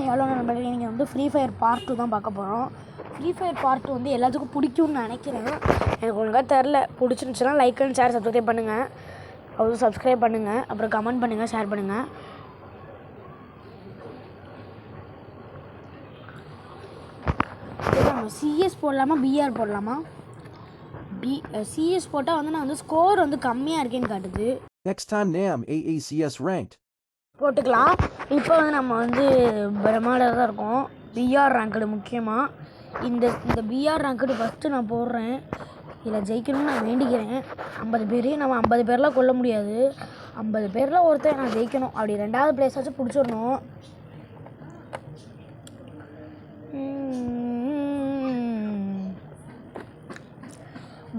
Hello நண்பர்களே, நீங்கள் வந்து ஃப்ரீ ஃபயர் பார்ட் 2 தான் பார்க்க போகிறோம். ஃப்ரீ ஃபயர் பார்ட் 2 வந்து எல்லாத்துக்கும் பிடிக்கும்னு நினைக்கிறேன். எனக்கு ஒழுங்காக தெரில. பிடிச்சிருந்துச்சுன்னா லைக் அண்ட் ஷேர் சப்ஸ்கிரைப் பண்ணுங்கள். அதுவும் சப்ஸ்கிரைப் பண்ணுங்கள், அப்புறம் கமெண்ட் பண்ணுங்கள், ஷேர் பண்ணுங்கள். நம்ம சிஎஸ் போடலாமா பிஆர் போடலாமா? சிஎஸ் போட்டால் வந்து நான் வந்து ஸ்கோர் வந்து கம்மியாக இருக்கேன்னு காட்டுது. Next time NAM AACS ranked. போட்டுக்கலாம். இப்போ வந்து நம்ம வந்து பிரம்மாண்டாக தான் இருக்கோம். பிஆர் ரேங்க்டு முக்கியமாக இந்த பிஆர் ரேங்க்டு ஃபஸ்ட்டு நான் போடுறேன். இதில் ஜெயிக்கணும்னு நான் வேண்டிக்கிறேன். 50 பேர் நம்ம 50 பேர்லாம் கொல்ல முடியாது. 50 பேரில் ஒருத்தர் நான் ஜெயிக்கணும். அப்படி 2வது பிளேஸாச்சும் பிடிச்சிடணும்.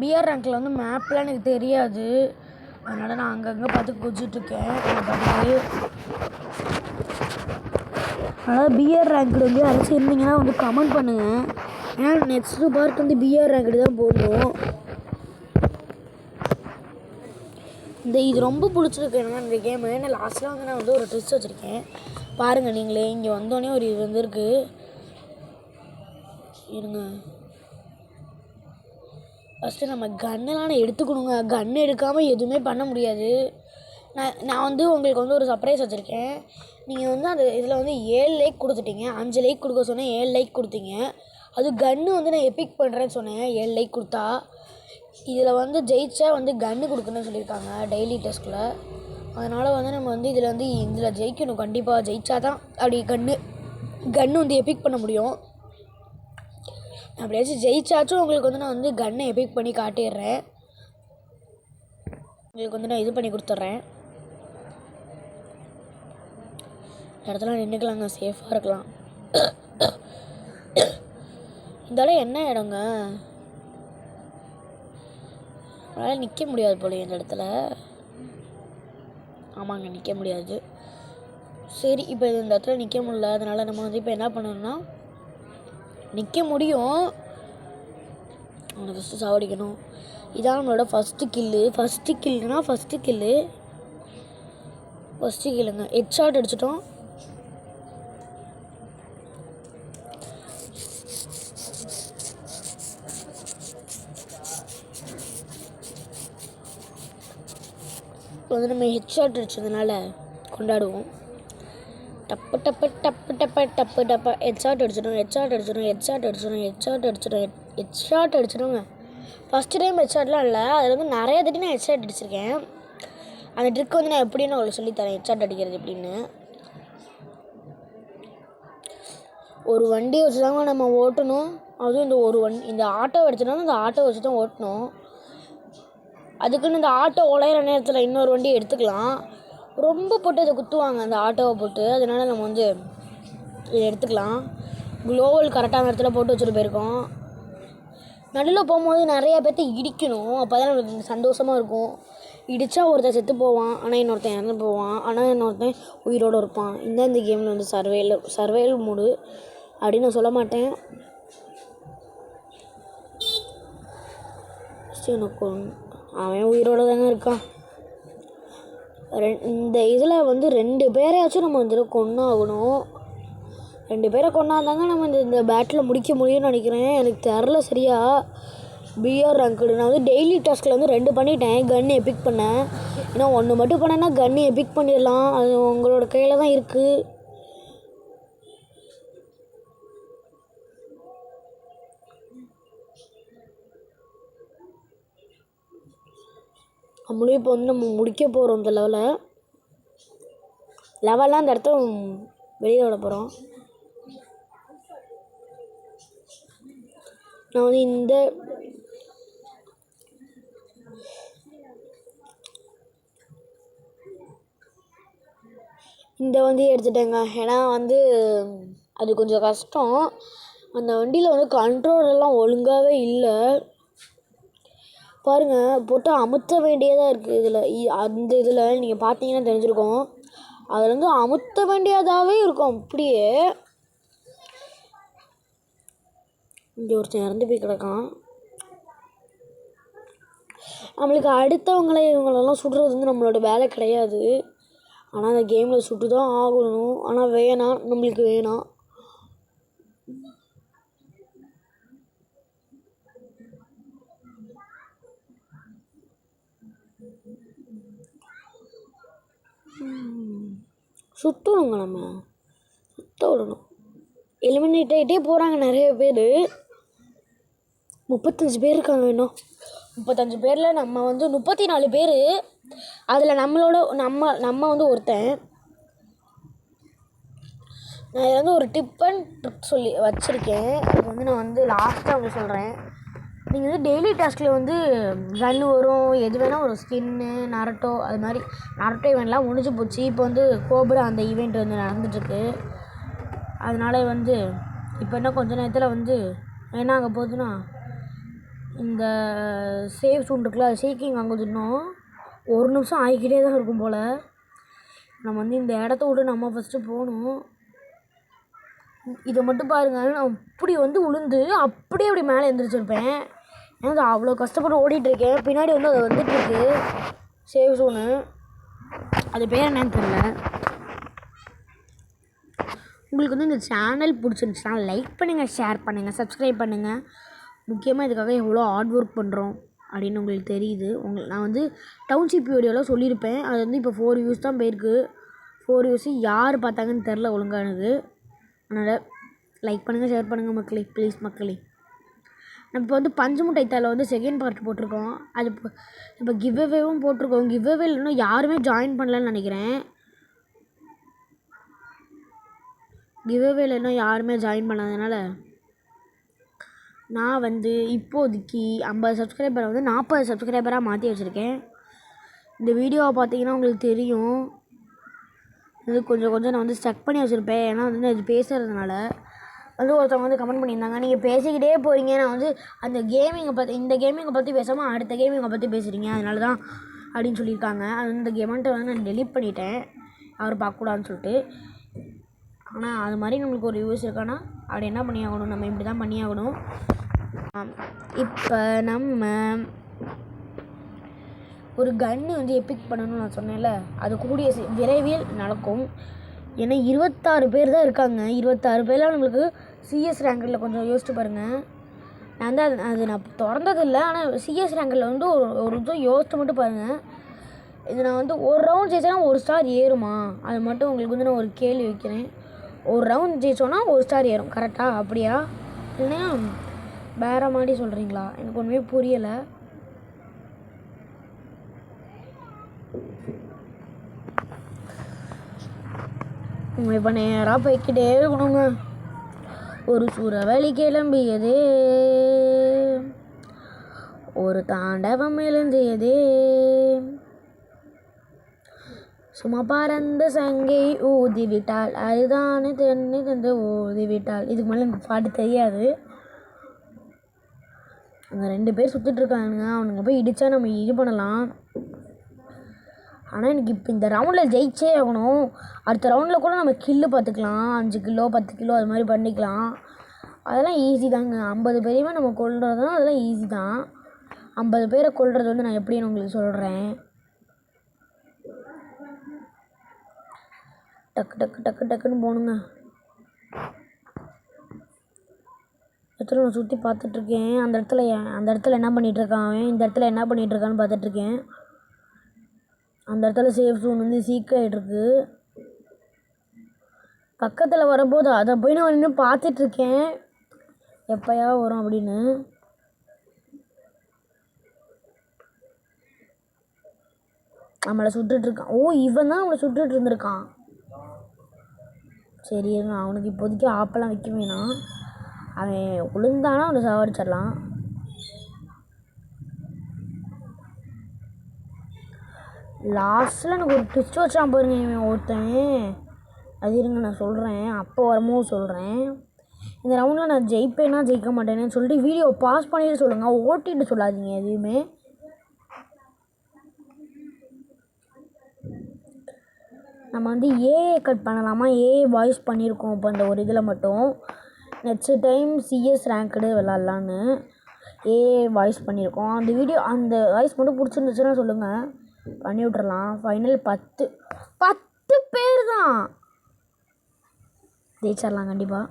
பிஆர் ரேங்க்கில் வந்து மேப்லாம் எனக்கு தெரியாது. அதனால் நான் அங்கங்கே பார்த்து குதிச்சிட்ருக்கேன். அதனால் பிஆர் ரேங்க்டு வந்து யாராச்சும் இருந்தீங்கன்னா வந்து கமெண்ட் பண்ணுங்கள். ஏன்னா நெக்ஸ்ட்டு பார்ட் வந்து பிஆர் ரேங்க்டு தான் போடணும். இது ரொம்ப பிடிச்சிருக்கு எனக்கு இந்த கேமு. ஏன்னா லாஸ்ட்டில் வந்து நான் வந்து ஒரு ட்ரிக்ஸ் வச்சுருக்கேன். பாருங்கள் நீங்களே. இங்கே வந்தோடனே ஒரு இது வந்துருக்கு. இருங்க, ஃபஸ்ட்டு நம்ம கன்னெல்லாம் எடுத்துக்கணுங்க. கன் எடுக்காமல் எதுவுமே பண்ண முடியாது. நான் வந்து உங்களுக்கு வந்து ஒரு சர்ப்ரைஸ் வச்சுருக்கேன். நீங்கள் வந்து அந்த இதில் வந்து 7 லைக் கொடுத்துட்டீங்க. 5 லைக் கொடுக்க சொன்னேன், 7 லைக் கொடுத்தீங்க. அது கன்று வந்து நான் எபிக் பண்ணுறேன்னு சொன்னேன் 7 லைக் கொடுத்தா. இதில் வந்து ஜெயிச்சா வந்து கன்று கொடுக்குன்னு சொல்லியிருக்காங்க டெய்லி டெஸ்ட்டில். அதனால் வந்து நம்ம வந்து இதில் ஜெயிக்கணும். கண்டிப்பாக ஜெயிச்சா தான் அப்படி கன்று வந்து எபிக் பண்ண முடியும். அப்படியாச்சும் ஜெயிச்சாச்சும் உங்களுக்கு வந்து நான் வந்து கன்னை எபிக் பண்ணி காட்டிடுறேன். உங்களுக்கு வந்து நான் இது பண்ணி கொடுத்துட்றேன். இடத்துல நின்றுக்கலாங்க, சேஃபாக இருக்கலாம். இந்த இடம் என்ன இடங்க? அதனால் நிற்க முடியாது போல இந்த இடத்துல. ஆமாங்க, நிற்க முடியாது. சரி, இப்போ இந்த இடத்துல நிற்க முடியல. அதனால் நம்ம வந்து இப்போ என்ன பண்ணணும்னா, நிற்க முடியும், அவனை ஃபஸ்ட்டு சாவடிக்கணும். இதான் நம்மளோட ஃபஸ்ட்டு கில்லுங்க. ஹெட் ஷாட் அடிச்சிட்டோம். இப்போ வந்து நம்ம ஹெட் ஷாட் அடிச்சதுனால கொண்டாடுவோம். டப்பு டப்பு டப்பு டப்பு டப்பு டப்பா ஹெட் ஷாட் அடிச்சிடுங்க. ஃபஸ்ட்டு டைம் ஹெட் ஷாட்லாம் இல்லை, அதில் வந்து நிறைய தட்டி நான் ஹெட் ஷாட் அடிச்சிருக்கேன். அந்த ட்ரிக் வந்து நான் எப்படின்னு உங்களுக்கு சொல்லித்தரேன், ஹெட் ஷாட் அடிக்கிறது எப்படின்னு. ஒரு வண்டியை வச்சு தாங்க நம்ம ஓட்டணும். அதுவும் இந்த ஆட்டோ அடிச்சிட்டோம்னா இந்த ஆட்டோ வச்சு தான் ஓட்டணும். அதுக்குன்னு இந்த ஆட்டோ உழையிற நேரத்தில் இன்னொரு வண்டியை எடுத்துக்கலாம். ரொம்ப போட்டு அதை குத்துவாங்க அந்த ஆட்டோவை போட்டு. அதனால நம்ம வந்து இதை எடுத்துக்கலாம். குளோவல் கரெக்டான இடத்துல போட்டு வச்சுட்டு போயிருக்கோம். நடுவில் போகும்போது நிறையா பேர்த்த இடிக்கணும். அப்போ தான் நம்மளுக்கு சந்தோஷமாக இருக்கும். இடித்தா ஒருத்தன் செத்து போவான், ஆனால் இன்னொருத்தன் இறந்து போவான், ஆனால் இன்னொருத்தன் உயிரோடு இருப்பான். இந்த கேமில் வந்து சர்வைவல் மூடு அப்படின்னு நான் சொல்ல மாட்டேன். அவன் உயிரோடு தானே இருக்கான். இந்த இதில் வந்து 2 பேரையாச்சும் நம்ம வந்து கொன்னாகணும். 2 பேரை கொண்டாந்தாங்க நம்ம இந்த பேட்டில் முடிக்க முடியும்னு நினைக்கிறேன். எனக்கு தெரில சரியா. பிஆர் ரேங்க்டு நான் வந்து டெய்லி டாஸ்கில் வந்து 2 பண்ணிட்டேன். கன்று எபிக் பண்ணேன். ஏன்னா 1 மட்டும் பண்ணேன்னா கன்று எபிக் பண்ணிடலாம். அது உங்களோட கையில் தான் இருக்குது. நம்மளும் இப்போ வந்து நம்ம முடிக்க போகிறோம். இந்த லெவலாம் அந்த இடத்த வெளியில் விட போகிறோம். நான் வந்து இந்த வண்டியை எடுத்துட்டேங்க. ஏன்னா வந்து அது கொஞ்சம் கஷ்டம். அந்த வண்டியில் வந்து கண்ட்ரோலெல்லாம் ஒழுங்காகவே இல்லை. பாருங்கள், போட்டு அமுத்த வேண்டியதாக இருக்குது. அந்த இதில் நீங்கள் பார்த்தீங்கன்னா தெரிஞ்சிருக்கும். அதில் வந்து அமுத்த வேண்டியதாகவே இருக்கும். அப்படியே இங்கே ஒருத்தன் இறந்து போய் கிடக்கான். நம்மளுக்கு அடுத்தவங்களெல்லாம் சுடுறது வந்து நம்மளோட வேலை கிடையாது. ஆனால் அந்த கேமில் சுட்டு தான் ஆகணும். ஆனால் வேணாம், நம்மளுக்கு வேணாம். சுற்றணுங்க, நம்ம சுத்த விடணும். எலிமினேட் ஆகிட்டே போகிறாங்க நிறைய பேர். 35 பேர் இருக்காங்க இன்னும். 35 பேரில் நம்ம வந்து 34 பேர். அதில் நம்ம வந்து ஒருத்தன். நான் இதில் வந்து ஒரு டிப் அண்ட் ட்ரிக் சொல்லி வச்சுருக்கேன். அது வந்து நான் வந்து லாஸ்ட்டாக அவங்க சொல்கிறேன். நீங்கள் வந்து டெய்லி டாஸ்கில் வந்து கன்று வரும், எது வேணால் ஒரு ஸ்கின்னு, நரட்டோ, அது மாதிரி நரட்டோ ஈவெண்ட்லாம் முடிஞ்சு போச்சு. இப்போ வந்து கோப்ரா அந்த ஈவெண்ட் வந்து நடந்துட்டுருக்கு. அதனால் வந்து இப்போ இன்னும் கொஞ்ச நேரத்தில் வந்து என்ன ஆக போகுதுன்னா, இந்த சேவ் சூன் இருக்குல்ல, அது சீக்கிங் ஆகுது. இன்னும் 1 நிமிஷம் ஆகிக்கிட்டே தான் இருக்கும் போல். நம்ம வந்து இந்த இடத்த விட்டு நம்ம ஃபஸ்ட்டு போகணும். இதை மட்டும் பாருங்கள், நான் இப்படி வந்து உளுந்து அப்படி மேலே எழுந்திரிச்சிருப்பேன். ஏன்னா அவ்வளோ கஷ்டப்பட்டு ஓடிட்டுருக்கேன். பின்னாடி வந்து அது வந்துட்டுருக்கு சேவ் சோனு. அது பேர் என்னன்னு தெரியல. உங்களுக்கு வந்து இந்த சேனல் பிடிச்சிருந்துச்சுன்னா லைக் பண்ணுங்கள், ஷேர் பண்ணுங்கள், சப்ஸ்கிரைப் பண்ணுங்கள். முக்கியமாக இதுக்காக எவ்வளோ ஹார்ட் ஒர்க் பண்ணுறோம் அப்படின்னு உங்களுக்கு தெரியுது. நான் வந்து டவுன்ஷிப் வீடியோலாம் சொல்லியிருப்பேன். அது வந்து இப்போ 4 வியூஸ் தான் போயிருக்கு. 4 வியூஸு யார் பார்த்தாங்கன்னு தெரில ஒழுங்காக எனக்கு. அதனால் லைக் பண்ணுங்கள், ஷேர் பண்ணுங்கள் மக்களே, ப்ளீஸ் மக்களே. நம்ம இப்போ வந்து பஞ்சு முட்டை தால வந்து செகண்ட் பார்ட் போட்டிருக்கோம். அது இப்போ கிவ்அவேவும் போட்டிருக்கோம். கிவ்அவேல இன்னும் யாருமே ஜாயின் பண்ணலன்னு நினைக்கிறேன். கிவ்அவேல இன்னும் யாருமே ஜாயின் பண்ணாதனால நான் வந்து இப்போதைக்கு 50 சப்ஸ்கிரைபரை வந்து 40 சப்ஸ்கிரைபராக மாற்றி வச்சுருக்கேன். இந்த வீடியோவை பார்த்தீங்கன்னா உங்களுக்கு தெரியும். இது கொஞ்சம் நான் வந்து ஸ்டக் பண்ணி வச்சுருப்பேன். ஏன்னா வந்து அது பேசுகிறதுனால வந்து ஒருத்தவங்க வந்து கமெண்ட் பண்ணியிருந்தாங்க, நீங்கள் பேசிக்கிட்டே போகிறீங்க, நான் வந்து அந்த இந்த கேமிங்கை பற்றி பேசாமல் அடுத்த கேமிங்கை பற்றி பேசுகிறீங்க, அதனால தான் அப்படின்னு சொல்லியிருக்காங்க. அது இந்த கேமெண்ட்டை வந்து நான் டெலீட் பண்ணிட்டேன், அவர் பார்க்கக்கூடாதுன்னு சொல்லிட்டு. ஆனால் அது மாதிரி நம்மளுக்கு ஒரு யூஸ் இருக்கான்னா அப்படி என்ன பண்ணி ஆகணும், நம்ம இப்படி தான் பண்ணி ஆகணும். இப்போ நம்ம ஒரு கன்று வந்து எப்பிக் பண்ணணும்னு நான் சொன்னேன்ல, அது கூடிய விரைவில் நடக்கும். ஏன்னா 26 பேர் தான் இருக்காங்க. 26 பேர்லாம் நம்மளுக்கு சிஎஸ் ரேங்கில் கொஞ்சம் யோசிச்சு பாருங்கள். நான் வந்து அது நான் திறந்ததில்லை, ஆனால் சிஎஸ் ரேங்கில் வந்து ஒரு இதுவும் யோசிச்சு மட்டும் பாருங்கள். இது நான் வந்து ஒரு ரவுண்ட் ஜெயிச்சேன்னா 1 ஸ்டார் ஏறுமா, அது மட்டும் உங்களுக்கு வந்து நான் ஒரு கேள்வி வைக்கிறேன். ஒரு ரவுண்ட் ஜெயிச்சோன்னா 1 ஸ்டார் ஏறும், கரெக்டாக? அப்படியா இல்லைன்னா வேறு மாதிரி சொல்கிறீங்களா? எனக்கு ஒன்றுமே புரியலை. இப்போ நேராக போய்க்கிட்டே இருக்கணுங்க. ஒரு சூறாவளி கிளம்பியதே, ஒரு தாண்டவம் எழுந்தியதே, சும்மா பறந்த சங்கை ஊதிவிட்டால், அதுதானே தென்னை தந்து ஊதிவிட்டால். இதுக்கு மேலே எனக்கு பாட்டு தெரியாது. அங்கே 2 பேர் சுற்றிட்டுருக்கானுங்க, அவனுங்க போய் இடித்தா நம்ம இது பண்ணலாம். ஆனால் எனக்கு இப்போ இந்த ரவுண்டில் ஜெயிச்சே ஆகணும். அடுத்த ரவுண்டில் கூட நம்ம கில்லு பார்த்துக்கலாம், 5 கிலோ 10 கிலோ அது மாதிரி பண்ணிக்கலாம். அதெல்லாம் ஈஸி தாங்க. 50 பேரையுமே நம்ம கொல்றதுனா அதெல்லாம் ஈஸி தான். 50 பேரை கொல்றது வந்து நான் எப்படின்னு உங்களுக்கு சொல்கிறேன். டக்குன்னு போகணுங்க. இடத்துல நான் சுற்றி பார்த்துட்ருக்கேன். அந்த இடத்துல என்ன பண்ணிகிட்ருக்கான் அவன், இந்த இடத்துல என்ன பண்ணிகிட்ருக்கான்னு பார்த்துட்ருக்கேன். அந்த இடத்துல சேஃப் ஜோன் வந்து சீக்காயிட்ருக்கு. பக்கத்தில் வரும்போது அதை போய் நான் இன்னும் பார்த்துட்ருக்கேன், எப்போயா வரும் அப்படின்னு. நம்மளை சுட்டுட்ருக்கான். ஓ, இவன் தான் அவனை சுட்டுட்டு இருந்திருக்கான். சரி இருங்க, அவனுக்கு இப்போதைக்கு ஆப்பெல்லாம் வைக்க வேணாம். அவன் விழுந்தானா அவனை சாவடிச்சிடலாம். லாஸ்ட்டில் எனக்கு ஒரு ட்விஸ்ட் வச்சான் பாருங்க இவன் ஒருத்தன். அது இருங்க நான் சொல்கிறேன், அப்போ வரும்போது சொல்கிறேன். இந்த ரவுண்டில் நான் ஜெயிப்பேனா ஜெயிக்க மாட்டேன்னு சொல்லிட்டு வீடியோ பாஸ் பண்ணிட்டு சொல்லுங்கள், ஓட்டிட்டு சொல்லாதீங்க எதுவுமே. நம்ம வந்து ஏஏ கட் பண்ணலாமா, ஏஏ வாய்ஸ் பண்ணியிருக்கோம் இப்போ இந்த ஒரு இதில் மட்டும். நெக்ஸ்ட் டைம் சிஎஸ் ரேங்க்டு விளாட்லான்னு ஏஏ வாய்ஸ் பண்ணியிருக்கோம். அந்த வீடியோ அந்த வாய்ஸ் மட்டும் பிடிச்சிருந்துச்சுன்னா சொல்லுங்கள், பண்ணி விட்றலாம். ஃபைனல் 10 பேர் தான். ஜெயிச்சிடலாம் கண்டிப்பாக.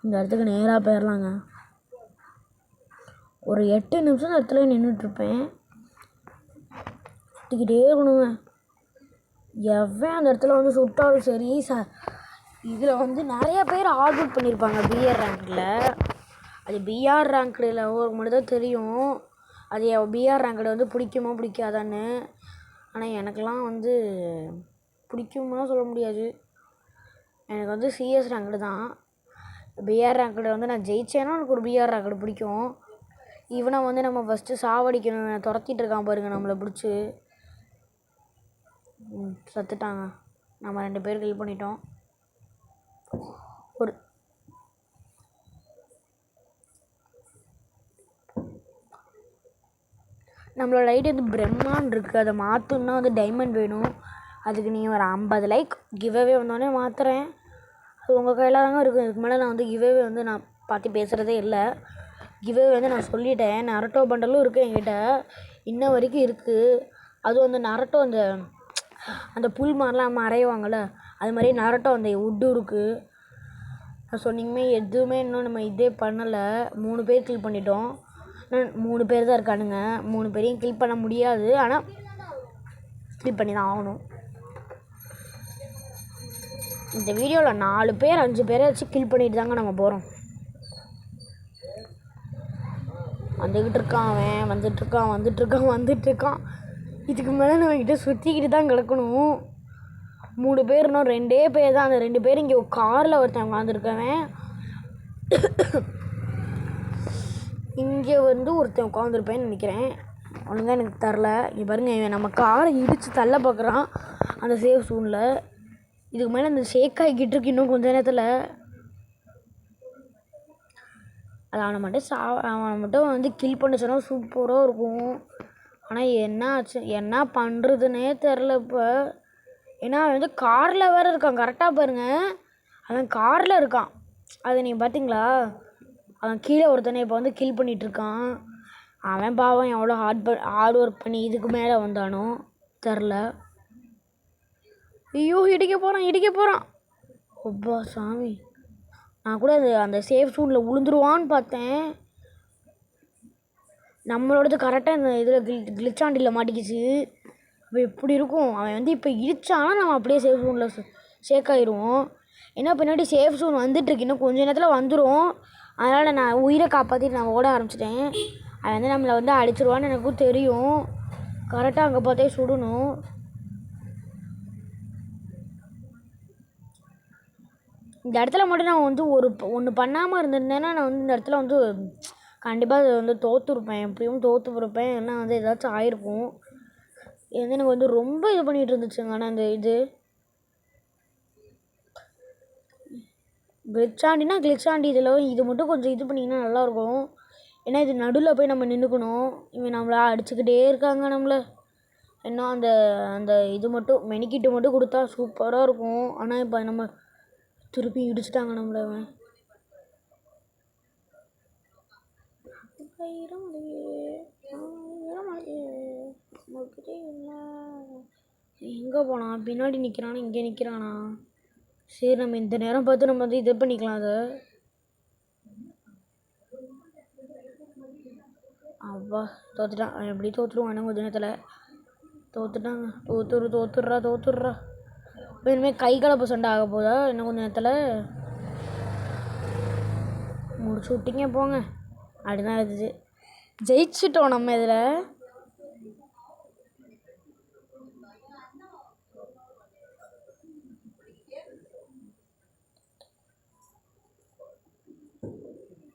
இந்த இடத்துக்கு நேராக போயிடலாங்க. ஒரு 8 நிமிஷம் அந்த இடத்துல நின்றுட்டுருப்பேன். சுற்றிக்கிட்டே இருக்கணுங்க. எவன் அந்த இடத்துல வந்து சுட்டாலும் சரி. இதில் வந்து நிறைய பேர் ஆர்டர் பண்ணியிருப்பாங்க பிஆர் ரேங்கில். அது பிஆர் ரேங்கில் ஒரு மட்டும் தான் தெரியும் அது பிஆர் ரேங்கில் வந்து பிடிக்குமா பிடிக்காதான்னு. ஆனால் எனக்கெலாம் வந்து பிடிக்குமா சொல்ல முடியாது. எனக்கு வந்து சிஎஸ் ரேங்க்டு தான். பிஆர் ரேங்க்டு வந்து நான் ஜெயிச்சேன்னா எனக்கு ஒரு பிஆர் ரேங்க்டு பிடிக்கும். இவனை வந்து நம்ம ஃபஸ்ட்டு சாவடிக்கணும். துரத்திட்டு இருக்கான் பாருங்க நம்மளை பிடிச்சி. சத்துட்டாங்க. நம்ம 2 பேர் கில் பண்ணிட்டோம். ஒரு நம்மளோட ஐடி வந்து பிரம்மான் இருக்குது. அதை மாற்றணுன்னா வந்து டைமண்ட் வேணும். அதுக்கு நீங்கள் ஒரு 50 லைக் கிவ்அவே வந்தோடனே மாற்றுறேன். அது உங்கள் கையில் தாங்க இருக்குது. இதுக்கு மேலே நான் வந்து கிவ்அவே வந்து நான் பார்த்து பேசுகிறதே இல்லை. கிவ்அவே வந்து நான் சொல்லிட்டேன். நரட்டோ பண்டலும் இருக்குது என்கிட்ட, இன்ன வரைக்கும் இருக்குது. அதுவும் வந்து நரட்டோ அந்த புல் மாதிரிலாம் மறைவாங்கள்ல, அது மாதிரி நரட்டோ அந்த உட்டு இருக்குது. நான் சொன்னீங்கமே எதுவுமே இன்னும் நம்ம இதே பண்ணலை. 3 பேர் கில் பண்ணிட்டோம். 3 பேர் தான் இருக்கானுங்க. 3 பேரையும் கில் பண்ண முடியாது. ஆனால் கில் பண்ணி தான் ஆகணும். இந்த வீடியோவில் 4 பேர் 5 பேரை வச்சு கில் பண்ணிட்டு தாங்க நம்ம போகிறோம். வந்துக்கிட்டு இருக்கான் அவன். வந்துட்டுருக்கான். இதுக்கு மேலே நம்ம கிட்ட சுற்றிக்கிட்டு தான் கிடக்கணும். 3 பேர் இன்னும் 2 பேர் தான். அந்த 2 பேர் இங்கே காரில் ஒருத்தன் உட்காந்துருக்கவன். இங்கே வந்து ஒருத்தன் உட்காந்துருப்பேன்னு நினைக்கிறேன். ஒழுங்காக எனக்கு தரல. இங்கே பாருங்க, நம்ம காரை இடித்து தள்ள பார்க்குறான் அந்த சேஃப் சூனில். இதுக்கு மேலே அந்த ஷேக் ஆகிக்கிட்டு இருக்கு இன்னும் கொஞ்ச நேரத்தில். அது அவனை மட்டும் வந்து கில் பண்ண சொன்னால் சூப்பராக இருக்கும். ஆனால் என்ன ஆச்சு, என்ன பண்ணுறதுனே தெரில இப்போ. ஏன்னா அவன் வந்து காரில் வேறு இருக்கான். கரெக்டாக பாருங்கள், அவன் காரில் இருக்கான். அதை நீங்கள் பார்த்தீங்களா? அவன் கீழே ஒருத்தனை இப்போ வந்து கில் பண்ணிகிட்ருக்கான். அவன் பாவம் எவ்வளோ ஹார்ட் ஒர்க் பண்ணி இதுக்கு மேலே வந்தானோ தெரில. ஐயோ, இடிக்க போகிறான். அப்பா சாமி, நான் கூட அந்த சேஃப் சூனில் விழுந்துருவான்னு பார்த்தேன். நம்மளோடது கரெக்டாக இந்த இதில் கிளிச்சாண்டியில் மாட்டிக்கிச்சு. அப்போ எப்படி இருக்கும்? அவன் வந்து இப்போ இடிச்சானா நம்ம அப்படியே சேஃப் சூனில் ஷேக் ஆகிடுவோம். ஏன்னா பின்னாடி சேஃப் சூன் வந்துட்டுருக்கு. இன்னும் கொஞ்சம் நேரத்தில் வந்துடும். அதனால் நான் உயிரை காப்பாற்றிட்டு நான் ஓட ஆரம்பிச்சிட்டேன். அவன் வந்து நம்மளை வந்து அடிச்சிருவான்னு எனக்கும் தெரியும். கரெக்டாக அங்கே பார்த்தே சுடணும். இந்த இடத்துல மட்டும் நான் வந்து ஒன்று பண்ணாமல் இருந்திருந்தேன்னா நான் வந்து இந்த இடத்துல வந்து கண்டிப்பாக அதை வந்து தோற்றுருப்பேன். எப்படியும் தோற்றுருப்பேன். ஏன்னா வந்து ஏதாச்சும் ஆயிருக்கும். இது வந்து எனக்கு வந்து ரொம்ப இது பண்ணிகிட்டு இருந்துச்சுங்க. ஆனால் அந்த கிளிச்சாண்டி இதில் இது மட்டும் கொஞ்சம் இது பண்ணிங்கன்னா நல்லாயிருக்கும். ஏன்னா இது நடுவில் போய் நம்ம நின்றுக்கணும். இவன் நம்மளை அடிச்சுக்கிட்டே இருக்காங்க நம்மளை. இன்னும் அந்த இது மட்டும் மெனிக்கிட்டு மட்டும் கொடுத்தா சூப்பராக இருக்கும். ஆனால் இப்போ நம்ம திருப்பி இடிச்சிட்டாங்க நம்மளை. எங்கே போனான்? பின்னாடி நிற்கிறானா? இங்கே நிற்கிறானா? சரி, நம்ம இந்த நேரம் பார்த்து நம்ம வந்து இது பண்ணிக்கலாம். அதை அவ்வா தோத்துட்டான். எப்படி தோற்றுருவான் கொஞ்ச நேரத்தில். தோத்துட்டாங்க. தோத்துடுறா. இப்போ இனிமேல் கை கலப்பு சண்டை ஆக போதா இன்னும் கொஞ்ச நேரத்தில். முடிச்சு விட்டிங்க போங்க. அப்படிதான் இருந்துச்சு. ஜெயிச்சிட்டோம் நம்ம இதில்.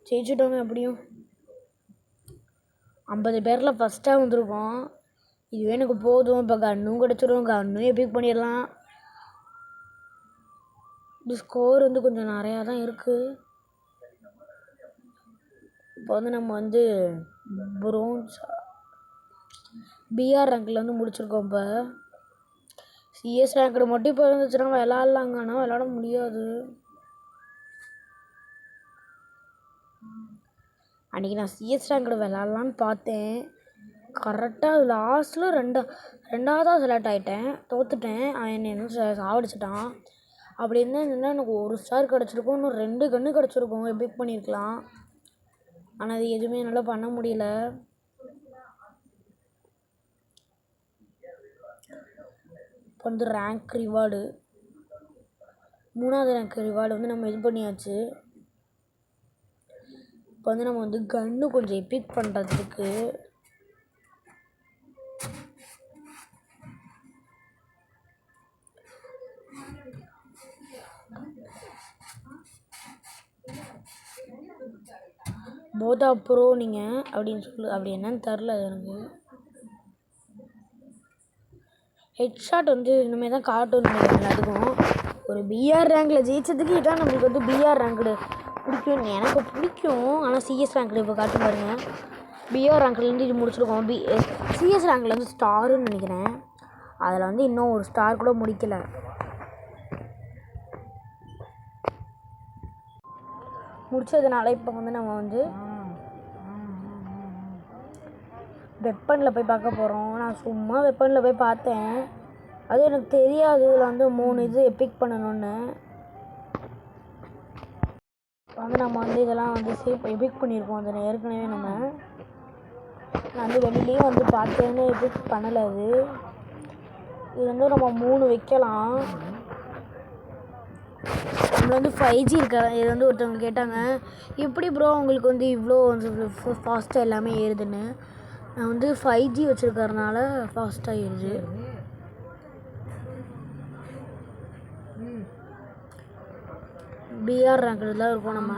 ஜெயிச்சிட்டோங்க. எப்படியும் 50 பேரில் ஃபஸ்ட்டாக வந்திருக்கோம். இதுவே எனக்கு போதும். இப்போ கன்னும் கிடச்சிரும். கன்னும் எபிக் பண்ணிடலாம். இந்த ஸ்கோர் வந்து கொஞ்சம் நிறையா தான் இருக்குது. இப்போ வந்து நம்ம வந்து ப்ரோன்ஸ் பிஆர் ரேங்கில் வந்து முடிச்சிருக்கோம். இப்போ சிஎஸ் ரேங்க்கில் மட்டும் இப்போ இருந்துச்சுன்னா விளாட்லாங்க. ஆனால் விளாட முடியாது. அன்றைக்கி நான் சிஎஸ் ரேங்கில் விளாட்லான்னு பார்த்தேன். கரெக்டாக லாஸ்ட்டில் 2வதாக செலக்ட் ஆகிட்டேன், தோற்றுட்டேன். அவன் என்னை இன்னும் சாவடிச்சிட்டான். அப்படி இருந்தால் எனக்கு 1 ஸ்டார் கிடச்சிருக்கும், இன்னும் 2 கன்று கிடச்சிருக்கும், எபிக் பண்ணியிருக்கலாம். ஆனால் அது எதுவுமே என்னால் பண்ண முடியல. இப்போ வந்து ரேங்க் ரிவார்டு 3வது ரேங்க் ரிவார்டு வந்து நம்ம இது பண்ணியாச்சு. இப்போ வந்து நம்ம வந்து கன்று கொஞ்சம் எபிக் பண்ணுறதுக்கு போதா ப்ரோ நீங்கள் அப்படின்னு அப்படி என்னன்னு தெரில எனக்கு. ஹெட்ஷாட் வந்து இனிமேல் தான் காட்டும் எல்லாத்துக்கும். ஒரு பிஆர் ரேங்கில் ஜெயிச்சதுக்கு இதான் நம்மளுக்கு வந்து பிஆர் ரேங்க்டு பிடிக்கும், எனக்கு பிடிக்கும். ஆனால் சிஎஸ் ரேங்க்டு இப்போ காட்டும் பாருங்க. பிஆர் ரேங்க்லேருந்து இது முடிச்சிருக்கோம். சிஎஸ் ரேங்க்ல வந்து ஸ்டாருன்னு நினைக்கிறேன். அதில் வந்து இன்னும் 1 ஸ்டார் கூட முடிக்கலை. முடிச்சதுனால இப்போ வந்து நம்ம வந்து வெப்பனில் போய் பார்க்க போகிறோம். நான் சும்மா வெப்பனில் போய் பார்த்தேன், அது எனக்கு தெரியாது இதில் வந்து 3 இது எபிக் பண்ணணும்னு. வந்து நம்ம வந்து இதெல்லாம் வந்து எபிக் பண்ணியிருக்கோம். அதில் ஏற்கனவே நான் வந்து வெளியிலேயே வந்து பார்த்தேன்னு எபிக் பண்ணலை. இது வந்து நம்ம 3 வைக்கலாம். நம்மள வந்து 5G இருக்கா. இது வந்து ஒருத்தவங்க கேட்டாங்க, எப்படி ப்ரோ உங்களுக்கு வந்து இவ்வளோ ஃபாஸ்ட்டாக எல்லாமே ஏறுதுன்னு. நான் வந்து 5G வச்சுருக்கறனால ஃபாஸ்ட்டாக ஏறுது. பிஆர் ரேங்கில் தான் இருக்கும் நம்ம.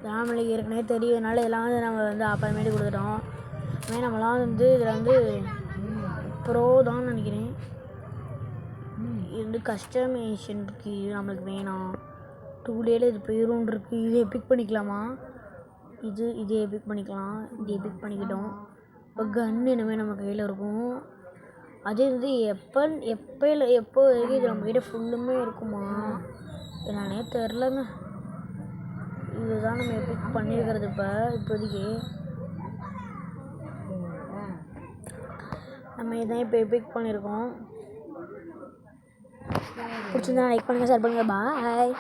நம்மளுக்கு ஏற்கனவே தெரியுதுனால இதெல்லாம் வந்து நம்ம வந்து அப்புறமேட்டு கொடுத்துட்டோம். அதுமாதிரி நம்மளாம் வந்து இதில் வந்து ப்ரோ தான் நினைக்கிறேன். இது வந்து கஸ்டமைசேஷன் இருக்குது, இது நம்மளுக்கு வேணாம். 2 டேயில் இது போயிடும் இருக்குது. இது எபிக் பண்ணிக்கலாமா? இது எபிக் பண்ணிக்கலாம். இது எபிக் பண்ணிக்கிட்டோம். இப்போ கன்று இனிமேல் நம்ம கையில் இருக்கும். அதே வந்து எப்போ வரைக்கும் இது நம்ம கிட்ட ஃபுல்லுமே இருக்குமா என்னன்னே தெரிலங்க. இதுதான் நம்ம எபிக் பண்ணியிருக்கிறது. இப்போதைக்கு நம்ம இதான் இப்போ எபிக் பண்ணியிருக்கோம். பிடிச்சிருந்தா லைக் பண்ணுங்கள், ஷேர் பண்ணுங்கள். பாய்.